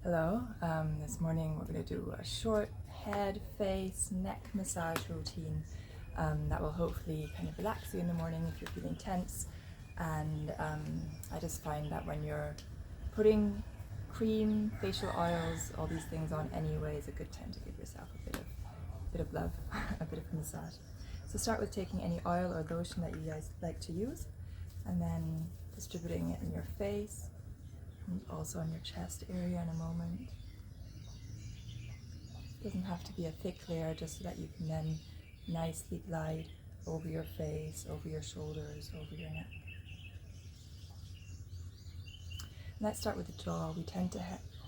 Hello, this morning we're going to do a short head, face, neck massage routine that will hopefully kind of relax you in the morning if you're feeling tense. And I just find that when you're putting cream, facial oils, all these things on anyway, is a good time to give yourself a bit of love, a bit of massage. So start with taking any oil or lotion that you guys like to use, and then distributing it in your face, and also on your chest area in a moment. It doesn't have to be a thick layer, just so that you can then nicely glide over your face, over your shoulders, over your neck. And let's start with the jaw. We tend to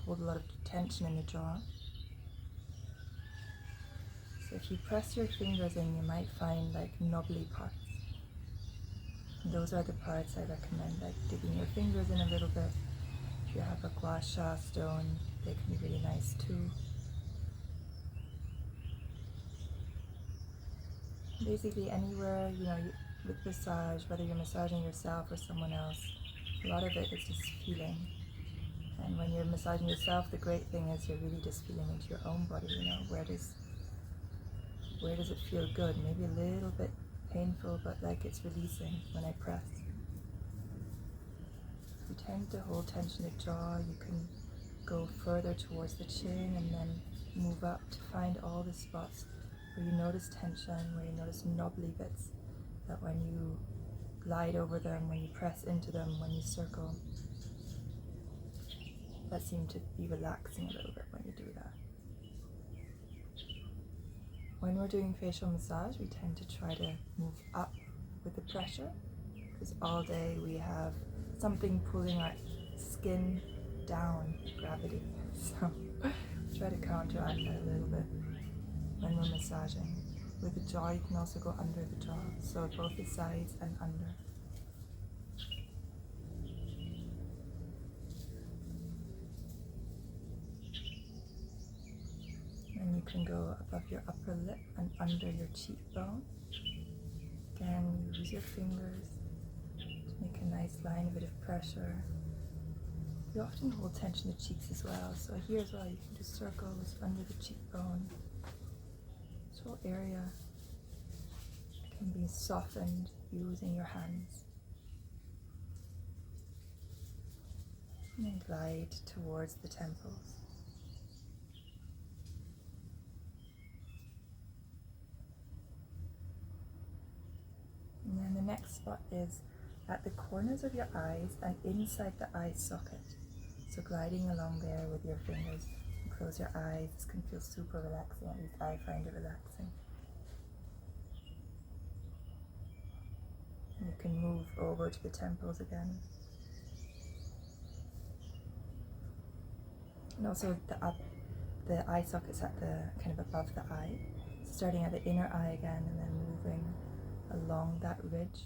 hold a lot of tension in the jaw. So if you press your fingers in, you might find like knobbly parts. And those are the parts I recommend, like digging your fingers in a little bit. If you have a gua sha stone, they can be really nice too. Basically anywhere, with massage, whether you're massaging yourself or someone else, a lot of it is just feeling. And when you're massaging yourself, the great thing is you're really just feeling into your own body, where does it feel good? Maybe a little bit painful, but like it's releasing when I press. You tend to hold tension in the jaw. You can go further towards the chin and then move up to find all the spots where you notice tension, where you notice knobbly bits, that when you glide over them, when you press into them, when you circle, that seem to be relaxing a little bit when you do that. When we're doing facial massage, we tend to try to move up with the pressure, because all day we have something pulling our skin down, gravity. So try to counteract that a little bit when we're massaging. With the jaw, you can also go under the jaw, so both the sides and under. And you can go above your upper lip and under your cheekbone. Again, use your fingers to make a nice line, a bit of pressure. You often hold tension in the cheeks as well, so here as well you can do circles under the cheekbone. This whole area can be softened using your hands. And then glide towards the temples. And then the next spot is at the corners of your eyes and inside the eye socket. So gliding along there with your fingers. And close your eyes. This can feel super relaxing, at least I find it relaxing. And you can move over to the temples again. And also the eye sockets at the kind of above the eye. So starting at the inner eye again and then moving along that ridge.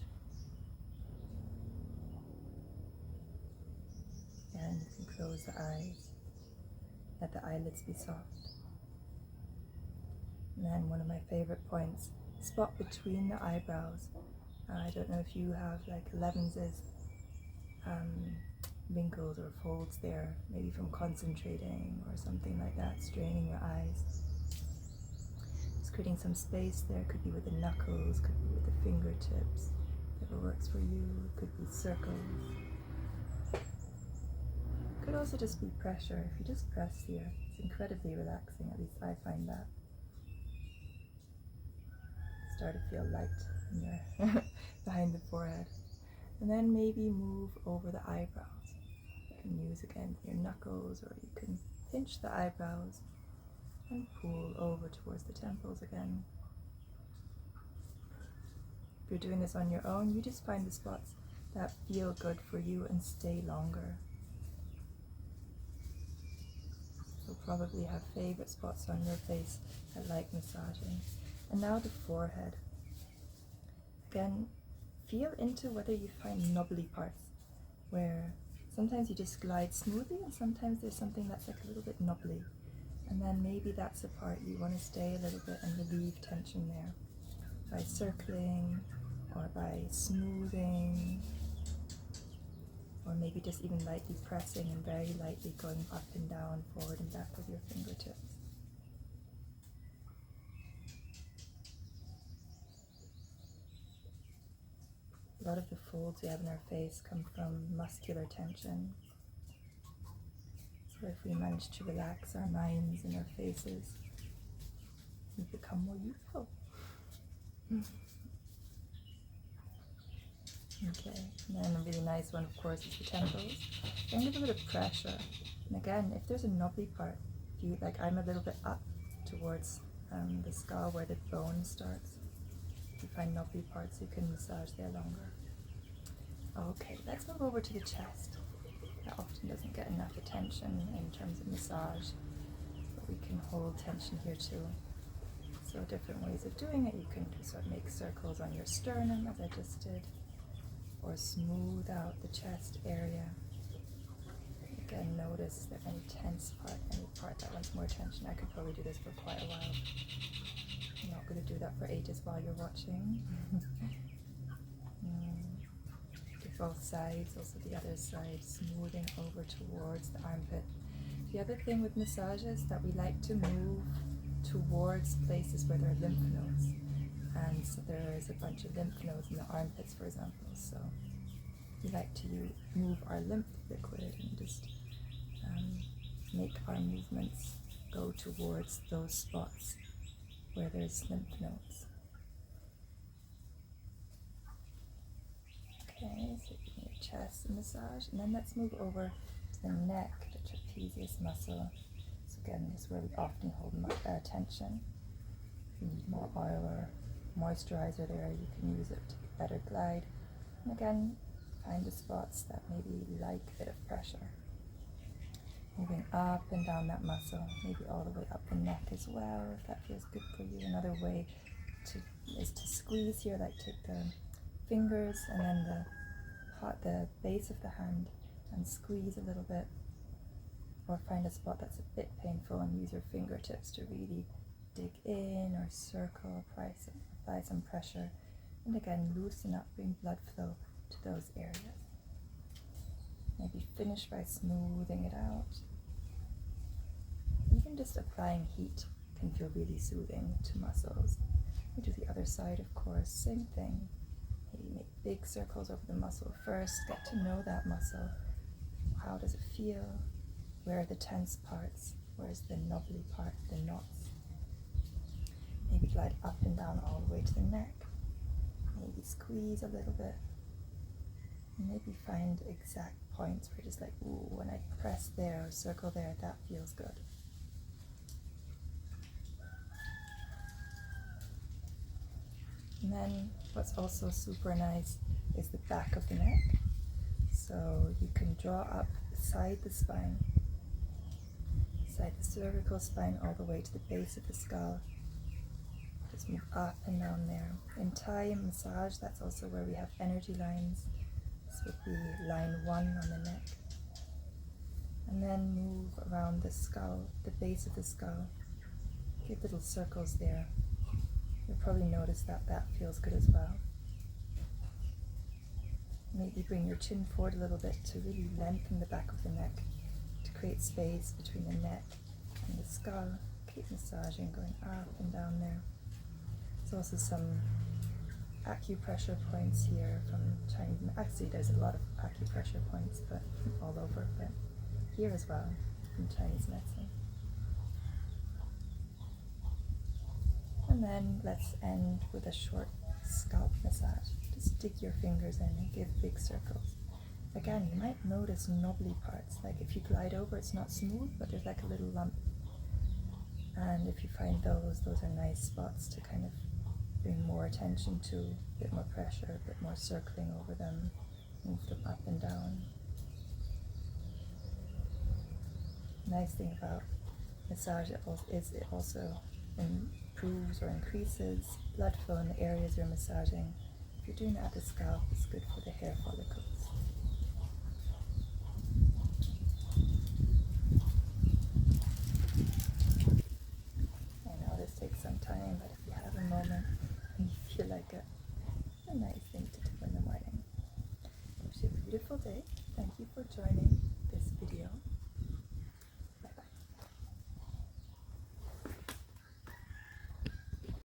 And you can close the eyes, let the eyelids be soft. And then one of my favorite points, spot between the eyebrows. I don't know if you have like Levinses, wrinkles or folds there, maybe from concentrating or something like that, straining your eyes. Just creating some space there. Could be with the knuckles, could be with the fingertips, whatever works for you. It could be circles. Could also just be pressure. If you just press here, it's incredibly relaxing, at least I find that. Start to feel light in your behind the forehead. And then maybe move over the eyebrows. You can use again your knuckles, or you can pinch the eyebrows and pull over towards the temples again. If you're doing this on your own, you just find the spots that feel good for you and stay longer. You'll probably have favorite spots on your face that like massaging. And now the forehead. Again, feel into whether you find knobbly parts, where sometimes you just glide smoothly and sometimes there's something that's like a little bit knobbly. And then maybe that's the part you want to stay a little bit and relieve tension there by circling or by smoothing or maybe just even lightly pressing and very lightly going up and down, forward and back with your fingertips. A lot of the folds we have in our face come from muscular tension. So if we manage to relax our minds and our faces, we become more youthful. Okay, and then a really nice one, of course, is the temples. And give a bit of pressure. And again, if there's a knobbly part, if you, like I'm a little bit up towards the skull where the bone starts. If you find knobbly parts, you can massage there longer. Okay, let's move over to the chest. That often doesn't get enough attention in terms of massage, but we can hold tension here too. So different ways of doing it. You can just sort of make circles on your sternum, as I just did, or smooth out the chest area. Again, notice that any tense part, any part that wants more tension. I could probably do this for quite a while. I'm not going to do that for ages while you're watching. To both sides, also the other side, smoothing over towards the armpit. The other thing with massages that we like to move towards places where there are lymph nodes. And so there is a bunch of lymph nodes in the armpits, for example. So we like to move our lymph liquid and just make our movements go towards those spots where there's lymph nodes. Okay, so give me your chest massage, and then let's move over to the neck, the trapezius muscle. So again, this is where we often hold tension. If you need more oil or moisturizer there, you can use it to better glide. And again, find the spots that maybe like a bit of pressure. Moving up and down that muscle, maybe all the way up the neck as well, if that feels good for you. Another way is to squeeze here, like take the fingers and then the base of the hand and squeeze a little bit, or find a spot that's a bit painful and use your fingertips to really dig in or circle, apply some pressure, and again loosen up, bring blood flow to those areas. Maybe finish by smoothing it out. Even just applying heat can feel really soothing to muscles. We do the other side, of course, same thing. Maybe make big circles over the muscle first, get to know that muscle. How does it feel? Where are the tense parts? Where's the knobbly part, the knots? Maybe glide up and down all the way to the neck. Maybe squeeze a little bit. Maybe find exact points where you're just like, ooh, when I press there or circle there, that feels good. And then what's also super nice is the back of the neck. So you can draw up beside the spine, beside the cervical spine, all the way to the base of the skull. Just move up and down there. In Thai massage, that's also where we have energy lines. This would be line 1 on the neck. And then move around the skull, the base of the skull. Give little circles there. You'll probably notice that that feels good as well. Maybe bring your chin forward a little bit to really lengthen the back of the neck, to create space between the neck and the skull. Keep massaging, going up and down there. There's also some acupressure points here from Chinese. Actually, there's a lot of acupressure points, but all over, but here as well from Chinese medicine. And then let's end with a short scalp massage. Just dig your fingers in and give big circles. Again, you might notice knobbly parts, like if you glide over, it's not smooth, but there's like a little lump. And if you find those are nice spots to kind of bring more attention to, a bit more pressure, a bit more circling over them, move them up and down. Nice thing about massage is it also improves or increases blood flow in the areas you're massaging. If you're doing it at the scalp, it's good for the hair follicles. I know this takes some time, but if you have a moment and you feel like a nice thing to do in the morning. Wish you a beautiful day. Thank you for joining.